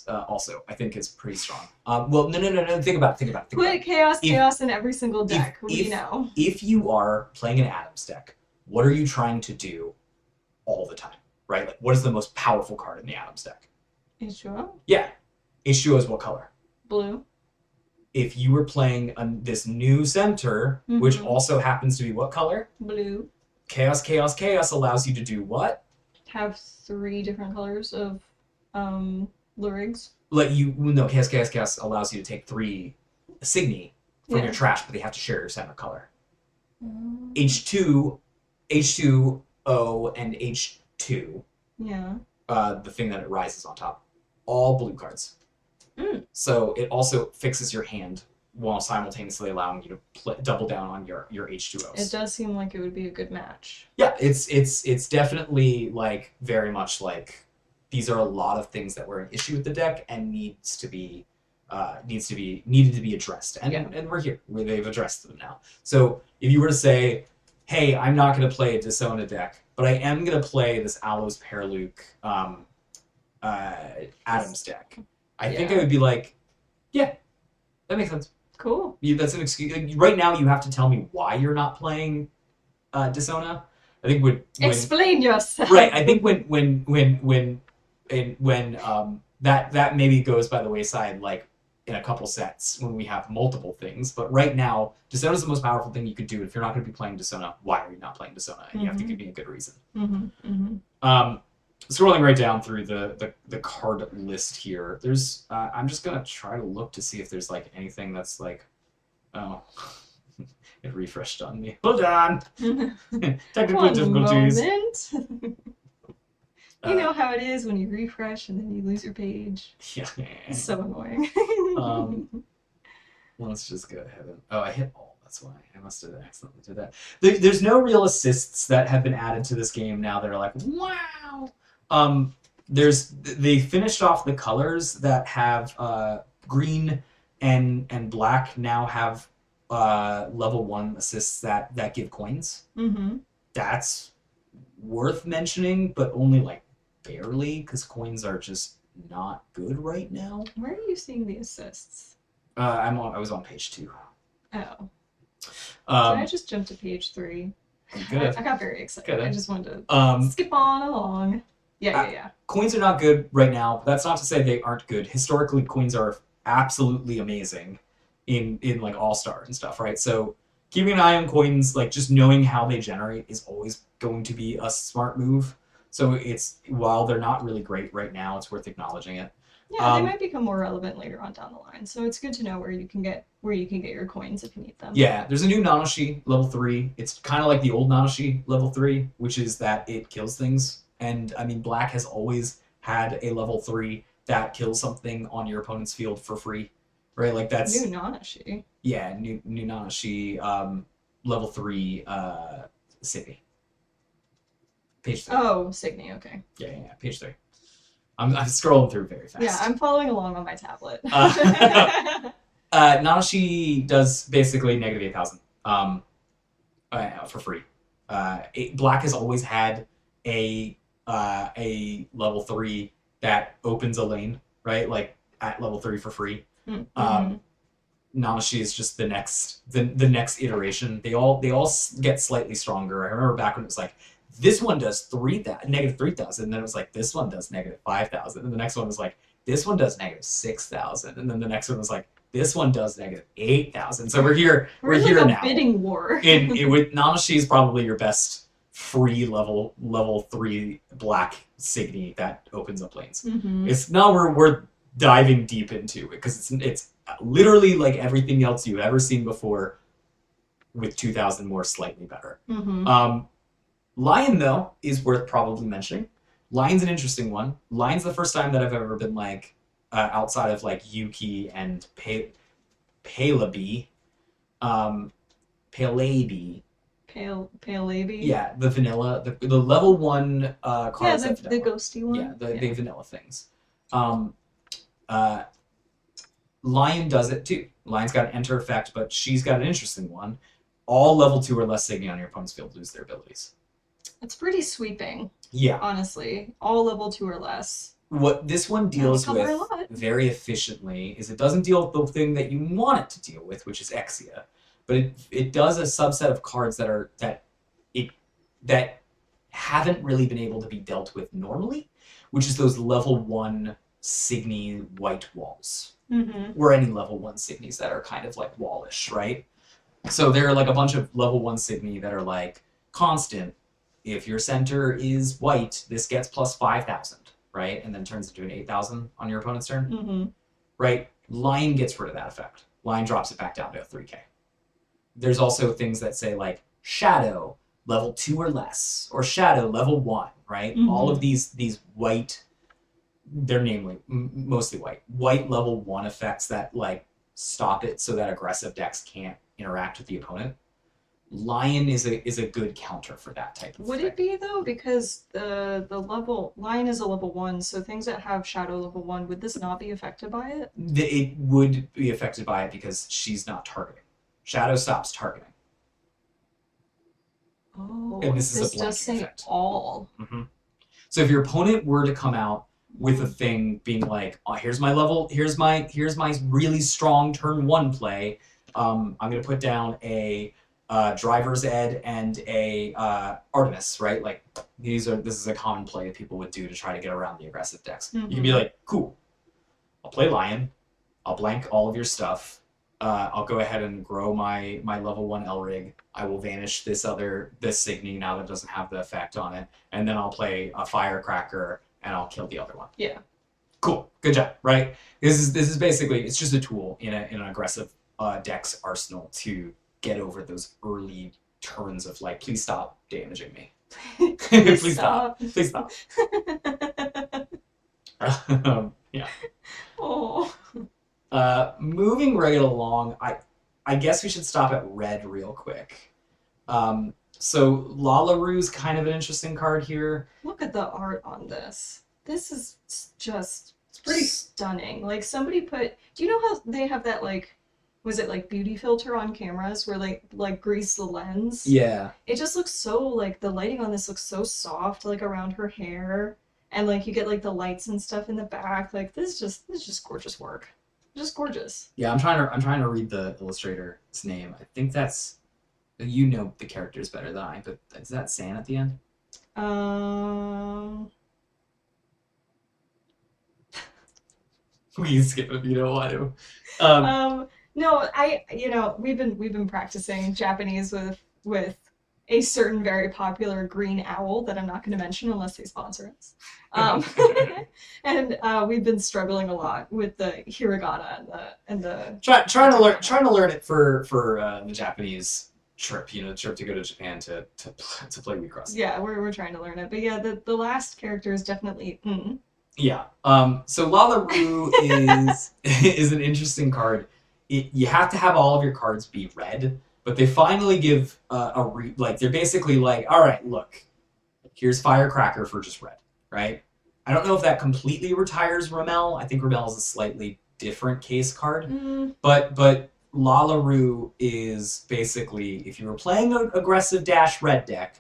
also, I think is pretty strong. Well, no. Think about it. Put chaos in every single deck. We know. If you are playing an Adams deck, what are you trying to do all the time, right? Like, what is the most powerful card in the Adams deck? H2O? Yeah. H2O is what color? Blue. If you were playing this new center, which also happens to be what color? Blue. Chaos allows you to do what? Have 3 different colors of lyrics. Chaos allows you to take 3 Signy from your trash, but they have to share your center color. H2O, and H2. Yeah. The thing that it rises on top. all blue cards. Mm. So it also fixes your hand while simultaneously allowing you to double down on your H2Os. It does seem like it would be a good match. Yeah, it's definitely like very much like these are a lot of things that were an issue with the deck and needed to be addressed, and we're here where they've addressed them now. So if you were to say, hey, I'm not going to play a Fessona deck, but I am going to play this Allos Perluke Adams deck, I think I would be like, yeah, that makes sense. Cool. That's an excuse. Right now, you have to tell me why you're not playing Fessona. I think when explain yourself. Right. I think when that maybe goes by the wayside, like in a couple sets when we have multiple things. But right now, Fessona is the most powerful thing you could do. If you're not going to be playing Fessona, why are you not playing Fessona? And you have to give me a good reason. Scrolling right down through the card list here, there's I'm just gonna try to look to see if there's like anything that's like, oh, it refreshed on me. Hold on. Technical difficulties. You know how it is when you refresh and then you lose your page. Yeah. It's so annoying. Let's just go ahead and I hit all. That's why I must have accidentally did that. There's no real assists that have been added to this game now that are like, wow. They finished off the colors that have green and black now have level 1 assists that give coins. That's worth mentioning, but only like barely, because coins are just not good right now. Where are you seeing the assists? I was on page 2. Oh. I just jumped to page 3. Good. I got very excited. I just wanted to skip on along. Yeah. Coins are not good right now. That's not to say they aren't good. Historically, coins are absolutely amazing in like All-Star and stuff, right? So keeping an eye on coins, like just knowing how they generate is always going to be a smart move. So while they're not really great right now, it's worth acknowledging it. Yeah, they might become more relevant later on down the line. So it's good to know where you can get your coins if you need them. Yeah, there's a new Nanashi level 3. It's kind of like the old Nanashi level 3, which is that it kills things. And I mean, Black has always had a level 3 that kills something on your opponent's field for free, right? Like that's new Nanashi. Yeah, new Nanashi, level 3 Signy. Page 3. Oh, Signy. Okay. Yeah. Page 3. I'm scrolling through very fast. Yeah, I'm following along on my tablet. Nanashi does basically negative 8,000 for free. Black has always had a level 3 that opens a lane, right? Like at level 3 for free. Nanashi is just the next iteration. They all get slightly stronger. I remember back when it was like, this one does negative 3,000, and then it was like, this one does negative 5,000, and the next one was like, this one does negative 6,000, and then the next one was like, this one does negative 8,000. So we're here. We're like here a now. Bidding war. With Nanashi is probably your best free level 3 Black Signy that opens up lanes. It's now we're diving deep into it because it's literally like everything else you've ever seen before, with 2,000 more slightly better. Lion, though, is worth probably mentioning. Lion's an interesting one. Lion's the first time that I've ever been like, outside of like Yuki and Palebi. Palebi? Yeah, the vanilla, the level 1 cards. Yeah, the ghosty one. Yeah, the vanilla things. Lion does it too. Lion's got an enter effect, but she's got an interesting one. All level 2 or less Signy on your opponent's field lose their abilities. It's pretty sweeping. Yeah. Honestly. All level 2 or less. What this one deals with very efficiently is it doesn't deal with the thing that you want it to deal with, which is Exia. But it does a subset of cards that haven't really been able to be dealt with normally, which is those level 1 Signy white walls. Or any level 1 Signys that are kind of like wallish, right? So there are like a bunch of level 1 Signy that are like constant. If your center is white, this gets plus 5,000, right? And then turns into an 8,000 on your opponent's turn, right? Lion gets rid of that effect. Lion drops it back down to a 3k. There's also things that say like Shadow, level 2 or less, or Shadow, level 1, right? All of these white they're mostly white. White level 1 effects that like stop it so that aggressive decks can't interact with the opponent. Lion is a good counter for that type of Would thing. it be though? Because the level Lion is a level 1, so things that have Shadow level 1, would this not be affected by it? It would be affected by it because she's not targeting. Shadow stops targeting. Oh, And this is a this does blanking say effect. all. Mm-hmm. So if your opponent were to come out with a thing being like, oh, here's my level, here's my really strong turn 1 play. I'm gonna put down a Driver's Ed and a Artemis, right? Like this is a common play that people would do to try to get around the aggressive decks. Mm-hmm. You can be like, cool, I'll play Lion, I'll blank all of your stuff. I'll go ahead and grow my level 1 Elrig. I will vanish this Signy now that it doesn't have the effect on it, and then I'll play a Firecracker and I'll kill the other one. Yeah. Cool. Good job. Right. This is basically, it's just a tool in an aggressive deck's arsenal to get over those early turns of like, please stop damaging me. Please stop. Please stop. Yeah. Oh. Moving right along, I guess we should stop at red real quick. So Lalaru's kind of an interesting card here. Look at the art on this. This is just pretty stunning. Like somebody put. Do you know how they have that like, was it like beauty filter on cameras where like grease the lens? Yeah. It just looks so like the lighting on this looks so soft, like around her hair, and like you get like the lights and stuff in the back. Like this is just gorgeous work. Just gorgeous. Yeah, I'm trying to read the illustrator's name. I think that's, you know the characters better than I, but is that San at the end? We can skip it if you don't want to. No, we've been practicing Japanese with a certain very popular green owl that I'm not going to mention unless they sponsor us. And we've been struggling a lot with the hiragana and the trying to learn it for the Japanese trip, the trip to go to Japan to play Wixoss. Yeah, we're trying to learn it, but yeah, the last character is definitely. Yeah. So Lalaru is an interesting card. You have to have all of your cards be red, but they finally give they're basically like, all right, look, here's Firecracker for just red, right? I don't know if that completely retires Ramel. I think Ramel is a slightly different case card, but Lalaru is basically, if you were playing an aggressive dash red deck,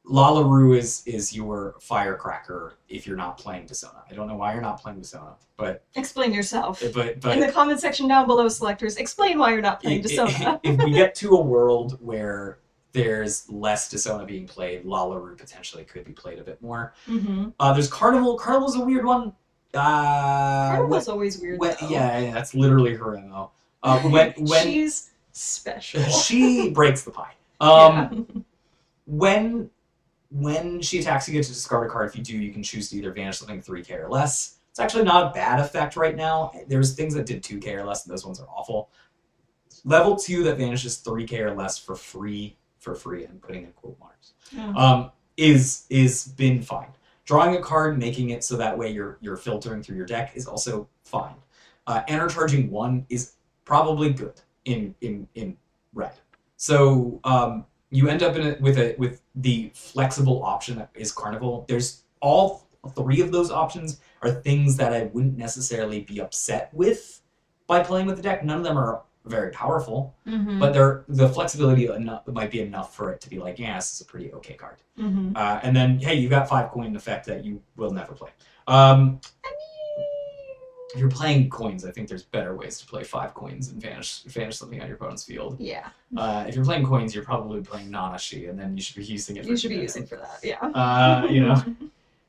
Lalaru is your Firecracker if you're not playing Fessona. I don't know why you're not playing Fessona, but explain yourself. But in the comment section down below, selectors, explain why you're not playing Fessona. If we get to a world where there's less Fessona being played, Lalaru potentially could be played a bit more. Mm-hmm. There's Carnival. Carnival's a weird one. Carnival's always weird. Yeah, that's literally her MO. When she's special. She breaks the pie. Yeah. When she attacks, you get to discard a card. If you do, you can choose to either vanish something 3k or less. It's actually not a bad effect right now. There's things that did 2k or less, and those ones are awful. Level 2 that vanishes 3k or less for free, and putting in quote marks, is been fine. Drawing a card, making it so that way you're filtering through your deck is also fine. Enter charging 1 is probably good in red. So you end up with the flexible option that is Carnival. There's all 3 of those options are things that I wouldn't necessarily be upset with by playing with the deck. None of them are very powerful, but the flexibility might be enough for it to be like, yeah, this is a pretty okay card. And then, hey, you got 5 coin effect that you will never play. If you're playing coins, I think there's better ways to play 5 coins and vanish something on your opponent's field. Yeah. If you're playing coins, you're probably playing Nanashi, and then you should be using it. You should be using for that. Yeah.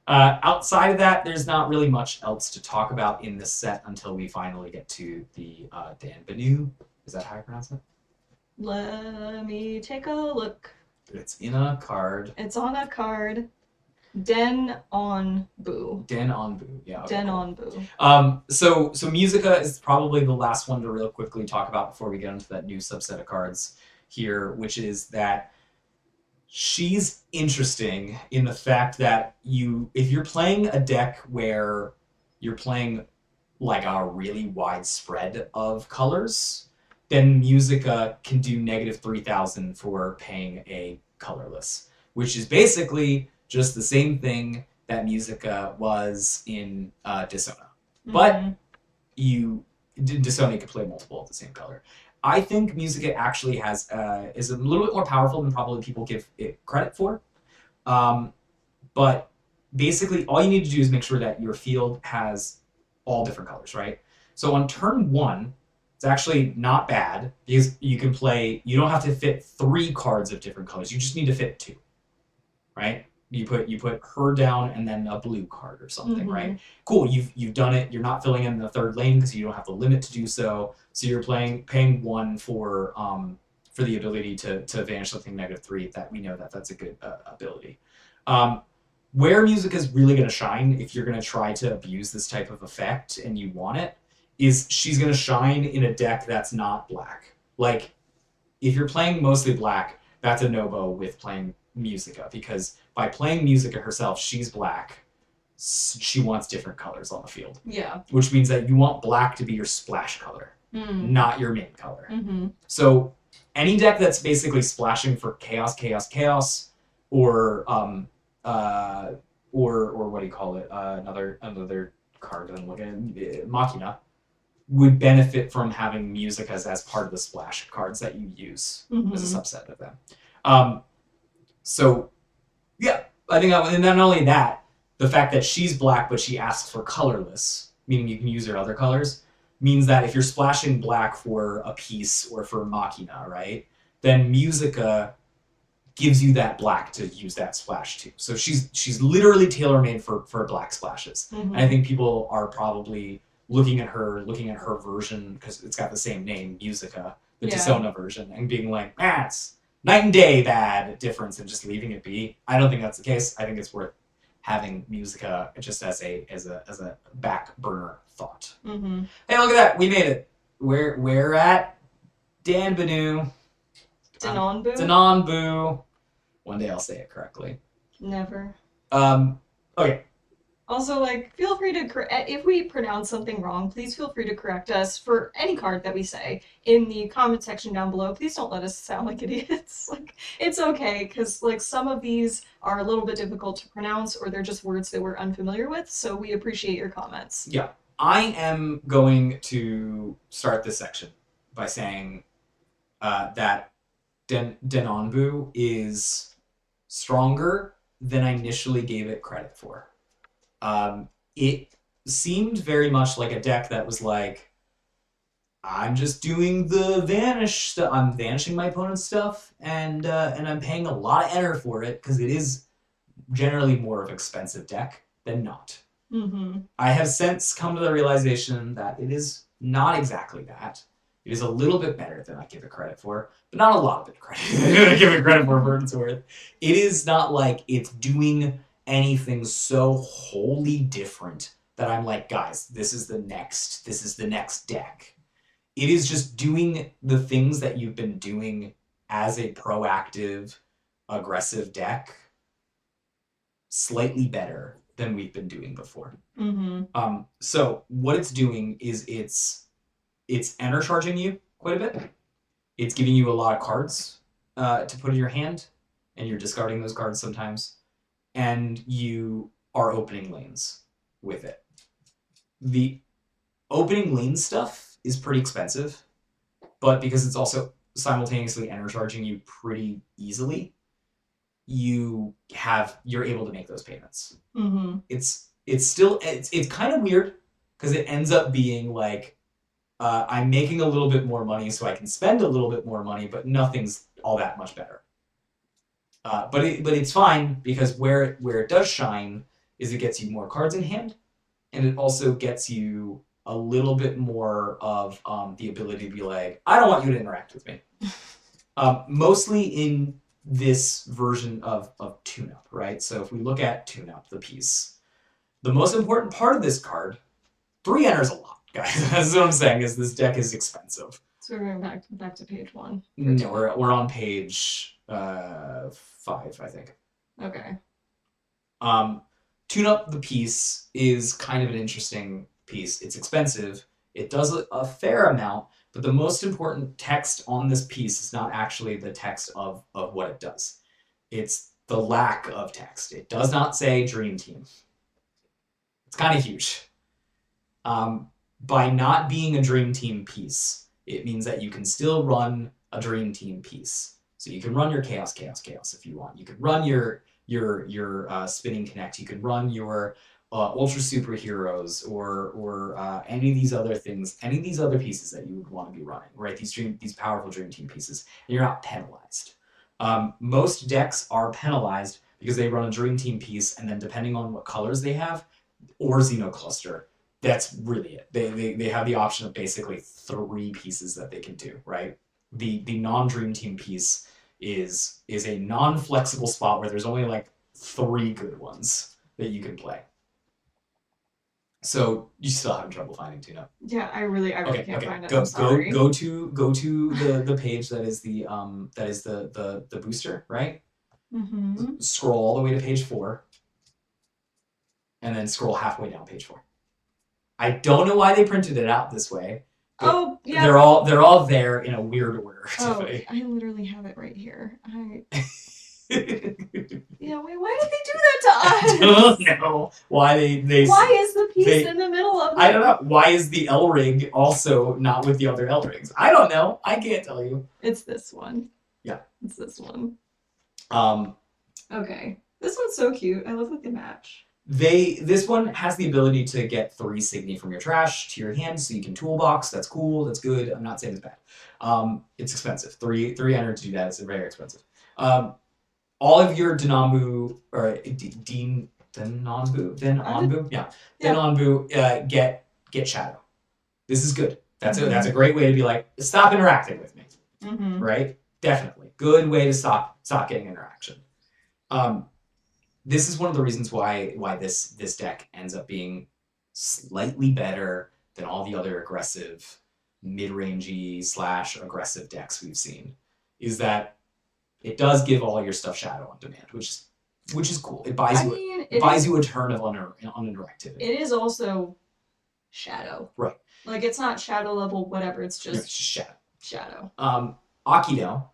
Outside of that, there's not really much else to talk about in this set until we finally get to the Denonbu. Is that how I pronounce it? Let me take a look. It's in a card. It's on a card. Denonbu. Yeah. Okay, Denonbu. So Musica is probably the last one to real quickly talk about before we get into that new subset of cards here, which is that she's interesting in the fact that if you're playing a deck where you're playing like a really wide spread of colors, then Musica can do negative 3,000 for paying a colorless, which is basically just the same thing that Musica was in Dissona. But Dissona could play multiple of the same color. I think Musica actually is a little bit more powerful than probably people give it credit for. But basically, all you need to do is make sure that your field has all different colors, right? So on turn 1, it's actually not bad because you can play. You don't have to fit 3 cards of different colors. You just need to fit 2, right? You put her down and then a blue card or something, right? Cool. You've done it. You're not filling in the 3rd lane because you don't have the limit to do so. So you're paying 1 for the ability to vanish something -3. That we know that's a good ability. Where Music is really going to shine, if you're going to try to abuse this type of effect and you want it, is she's going to shine in a deck that's not black. Like, if you're playing mostly black, that's a no-go with playing Musica, because by playing Musica herself, she's black. She wants different colors on the field. Yeah. Which means that you want black to be your splash color, not your main color. So any deck that's basically splashing for chaos, chaos, chaos, or what do you call it? Another card that I'm looking at, Machina, would benefit from having Music as part of the splash cards that you use as a subset of them. So, yeah, I think and not only that, the fact that she's black but she asks for colorless, meaning you can use her other colors, means that if you're splashing black for a piece or for Machina, right, then Musica gives you that black to use that splash too. So she's literally tailor-made for black splashes. And I think people are probably looking at her version, because it's got the same name, Musica, the Dissona version, and being like, it's night and day bad difference, and just leaving it be. I don't think that's the case. I think it's worth having Musica just as a back burner thought. Hey, look at that! We made it. We're at Denonbu. Denonbu. One day I'll say it correctly. Never. Okay. Also, like, feel free to if we pronounce something wrong, please feel free to correct us for any card that we say in the comment section down below. Please don't let us sound like idiots. Like, it's okay, because like some of these are a little bit difficult to pronounce, or they're just words that we're unfamiliar with. So we appreciate your comments. Yeah, I am going to start this section by saying that Denonbu is stronger than I initially gave it credit for. It seemed very much like a deck that was like, I'm just doing the vanish stuff. I'm vanishing my opponent's stuff, and I'm paying a lot of enter for it because it is generally more of an expensive deck than not. I have since come to the realization that it is not exactly that. It is a little bit better than I give it credit for, but not a lot of it credit. I give it credit for what it's worth. It is not like it's doing anything so wholly different that I'm like, guys, this is the next deck. It is just doing the things that you've been doing as a proactive, aggressive deck slightly better than we've been doing before. So what it's doing is it's enter charging you quite a bit. It's giving you a lot of cards to put in your hand, and you're discarding those cards sometimes. And you are opening lanes with it. The opening lane stuff is pretty expensive, but because it's also simultaneously enter charging you pretty easily, you're able to make those payments. It's kind of weird because it ends up being like, I'm making a little bit more money so I can spend a little bit more money, but nothing's all that much better. But it's fine because where it does shine is it gets you more cards in hand, and it also gets you a little bit more of the ability to be like, I don't want you to interact with me. Mostly in this version of tune-up, right? So if we look at tune-up, the piece, the most important part of this card, 3 enters a lot, guys. That's what I'm saying, is this deck is expensive. So we're going back to page 1. No, we're on page 5, I think. Okay. Tune Up the piece is kind of an interesting piece. It's expensive. It does a fair amount, but the most important text on this piece is not actually the text of what it does. It's the lack of text. It does not say Dream Team. It's kind of huge. By not being a Dream Team piece, it means that you can still run a Dream Team piece. So you can run your Chaos, Chaos, Chaos if you want. You could run your Spinning Connect. You could run your Ultra Superheroes or any of these other things, any of these other pieces that you would want to be running, right? These powerful Dream Team pieces, and you're not penalized. Most decks are penalized because they run a Dream Team piece, and then depending on what colors they have, or Xenocluster, that's really it. They have the option of basically 3 pieces that they can do, right? The non-Dream Team piece is a non-flexible spot where there's only like 3 good ones that you can play. So you still having trouble finding Tune Up? Yeah, I really can't find it. Go I'm sorry. go to the page that is the booster, right? Mm-hmm. Scroll all the way to page 4, and then scroll halfway down page 4. I don't know why they printed it out this way. Oh yeah, they're all there in a weird order. Oh, I literally have it right here. Yeah, wait, why did they do that to us? I don't know why they. Why is the piece in the middle of? I don't know. Why is the L rig also not with the other L rigs? I don't know. I can't tell you. It's this one. Yeah. It's this one. Okay. This one's so cute. I love that they match. This one has the ability to get 3 Signy from your trash to your hand, so you can toolbox. That's cool. That's good. I'm not saying it's bad. It's expensive. 3 enter to do that is very expensive. All of your Denonbu or Denonbu, yeah, Denonbu get shadow. This is good. That's a great way to be like, stop interacting with me, right? Definitely good way to stop getting interaction. This is one of the reasons why this deck ends up being slightly better than all the other aggressive, mid-rangey / aggressive decks we've seen. Is that it does give all your stuff shadow on demand, which is cool. It buys you a turn of uninteractivity. It is also shadow, right? Like it's not shadow level whatever. It's just shadow. Shadow. Akino,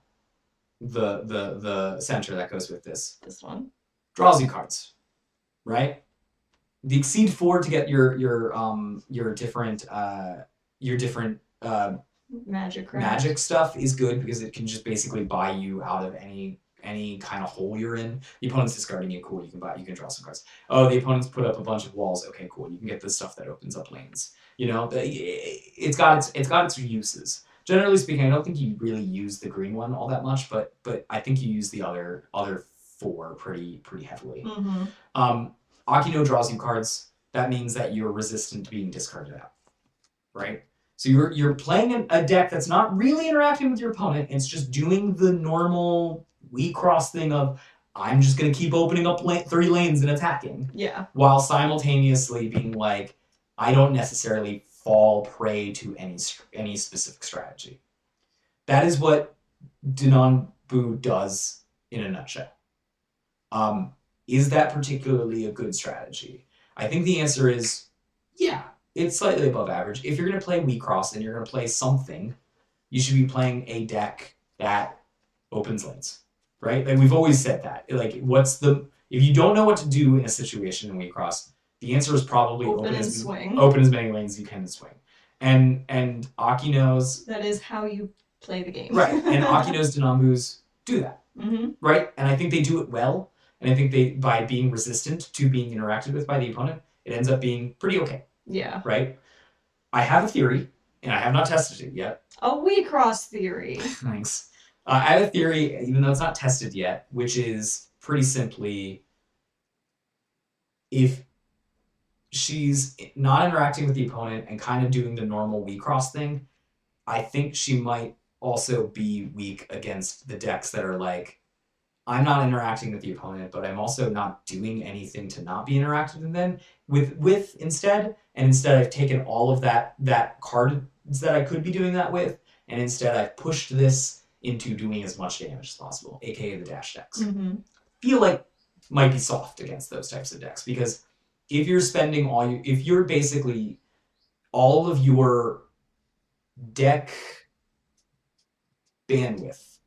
the center that goes with this one. Draws you cards, right? The Exceed 4 to get your different magic stuff is good because it can just basically buy you out of any kind of hole you're in. The opponent's discarding you, cool. You can draw some cards. Oh, the opponent's put up a bunch of walls. Okay, cool. You can get the stuff that opens up lanes. You know, it's got its uses. Generally speaking, I don't think you really use the green one all that much, but I think you use the other 4 pretty heavily. Akino draws you cards. That means that you're resistant to being discarded out, right? So you're playing a deck that's not really interacting with your opponent. It's just doing the normal Wixoss thing of I'm just gonna keep opening up 3 lanes and attacking. Yeah. While simultaneously being like, I don't necessarily fall prey to any specific strategy. That is what Denonbu does in a nutshell. Is that particularly a good strategy? I think the answer is, yeah, it's slightly above average. If you're going to play Wixoss and you're going to play something, you should be playing a deck that opens lanes, right? Like we've always said that. Like, if you don't know what to do in a situation in Wixoss, the answer is probably open as many lanes as you can and swing. And Aki knows that is how you play the game, right? And Aki knows Denonbus do that, right? And I think they do it well. And I think by being resistant to being interacted with by the opponent, it ends up being pretty okay. Yeah. Right? I have a theory, and I have not tested it yet. A Wixoss theory. Thanks. I have a theory, even though it's not tested yet, which is pretty simply, if she's not interacting with the opponent and kind of doing the normal Wixoss thing, I think she might also be weak against the decks that are like, I'm not interacting with the opponent, but I'm also not doing anything to not be interacted with them with instead. And instead I've taken all of that cards that I could be doing that with, and instead I've pushed this into doing as much damage as possible, aka the dash decks. Feel like might be soft against those types of decks, because if you're spending if you're basically all of your deck bandwidth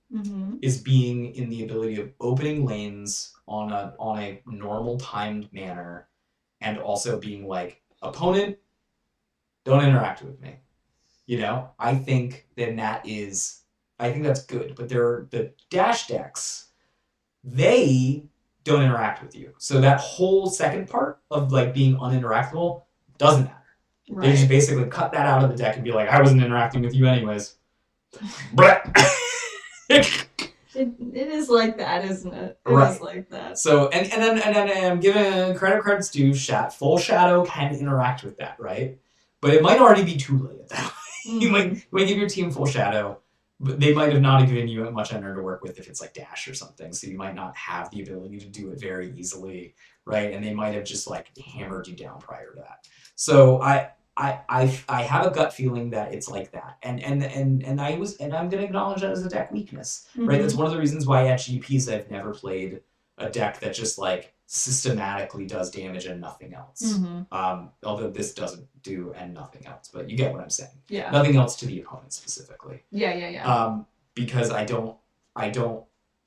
is being in the ability of opening lanes on a normal timed manner, and also being like, opponent, don't interact with me. You know, I think that's good. But the dash decks, they don't interact with you. So that whole second part of like being uninteractable doesn't matter. Right. They just basically cut that out of the deck and be like, I wasn't interacting with you anyways. It is like that, isn't it? It right. is like that. So and then I'm giving credit's due. Full Shadow can interact with that, right? But it might already be too late at that point. You might give your team Full Shadow, but they might have not given you much enter to work with if it's like dash or something. So you might not have the ability to do it very easily, right? And they might have just like hammered you down prior to that. So I have a gut feeling that it's like that, and I'm gonna acknowledge that as a deck weakness, right? That's one of the reasons why at GPs I've never played a deck that just like systematically does damage and nothing else. Although this doesn't do and nothing else, but you get what I'm saying. Yeah. Nothing else to the opponent specifically. Yeah. Because I don't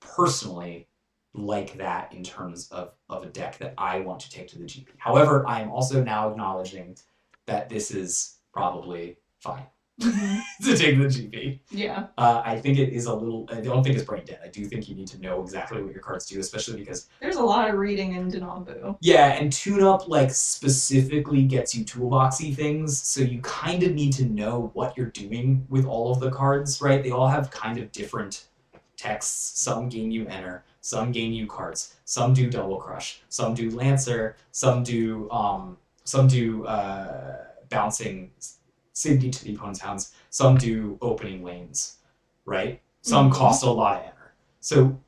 personally like that in terms of a deck that I want to take to the GP. However, I am also now acknowledging that this is probably fine to take the GP. Yeah. I think it is a little. I don't think it's brain dead. I do think you need to know exactly what your cards do, especially because there's a lot of reading in Denonbu. Yeah, and tune up like specifically gets you toolboxy things, so you kind of need to know what you're doing with all of the cards, right? They all have kind of different texts. Some gain you enter, some gain you cards, some do double crush, some do lancer, some do bouncing safety to the opponent's hounds, some do opening lanes, right? Some cost a lot of enter. So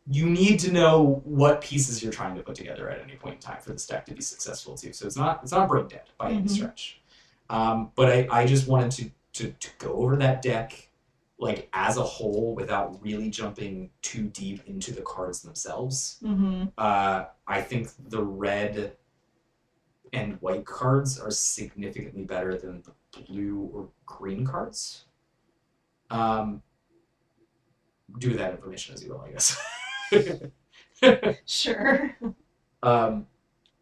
you need to know what pieces you're trying to put together at any point in time for this deck to be successful too. So it's not brain dead by any stretch. But I just wanted to go over that deck like as a whole without really jumping too deep into the cards themselves. I think the red and white cards are significantly better than the blue or green cards. Do with that information as you will, I guess. Sure. I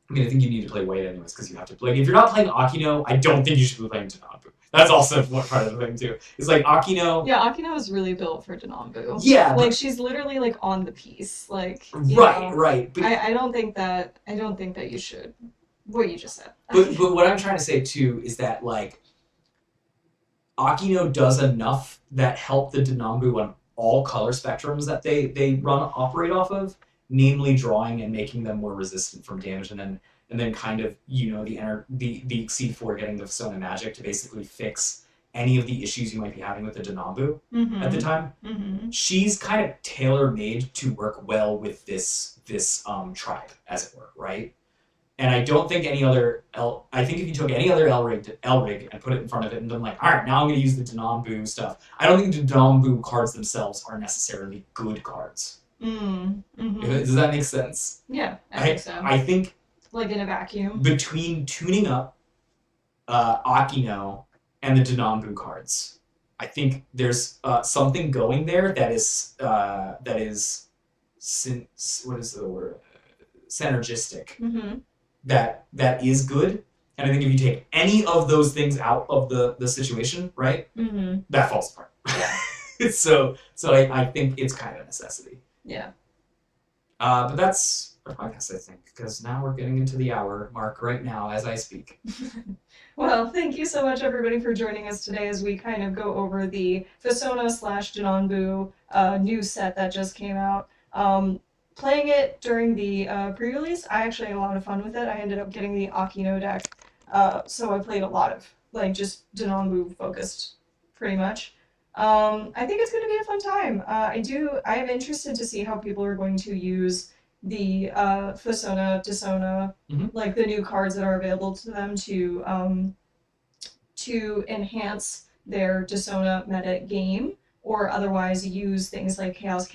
mean, I think you need to play white anyways because you have to play. If you're not playing Akino, I don't think you should be playing Denonbu. That's also one part of the thing too. It's like Akino. Yeah, Akino is really built for Denonbu. Yeah, like she's literally like on the piece. Like right. But I don't think that you should. What you just said. But what I'm trying to say too is that like Akino does enough that help the Denonbu on all color spectrums that they operate off of, namely drawing and making them more resistant from damage, and then kind of the Exceed 4 getting the Fessona magic to basically fix any of the issues you might be having with the Denonbu at the time. She's kind of tailor made to work well with this tribe, as it were, right? And I don't think any other I think if you took any other L rig and put it in front of it and been like, all right, now I'm going to use the Denonbu stuff. I don't think the Denonbu cards themselves are necessarily good cards. Does that make sense? Yeah, I think so. I think like in a vacuum. Between tuning up Akino and the Denonbu cards, I think there's something going there that is what is the word? Synergistic. That is good, and I think if you take any of those things out of the situation, right, that falls apart. Yeah. so I think it's kind of a necessity. Yeah. But that's our podcast, I think, because now we're getting into the hour mark right now as I speak. Well, thank you so much, everybody, for joining us today as we kind of go over the Fessona / Denonbu new set that just came out. Playing it during the pre-release, I actually had a lot of fun with it. I ended up getting the Akino deck, so I played a lot of like just Denonbu focused, pretty much. I think it's going to be a fun time. I am interested to see how people are going to use the Fessona, Desona, like the new cards that are available to them to enhance their Desona meta game, or otherwise use things like Chaos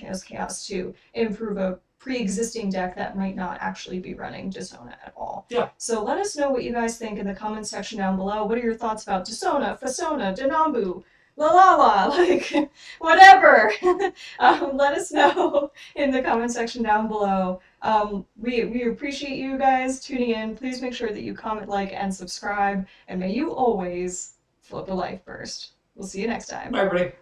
to improve a pre-existing deck that might not actually be running Fessona at all. Yeah. So let us know what you guys think in the comments section down below. What are your thoughts about Fessona, Denonbu, la la la, like whatever. Let us know in the comment section down below. We appreciate you guys tuning in. Please make sure that you comment, like, and subscribe. And may you always flip a life burst. We'll see you next time. Bye, everybody.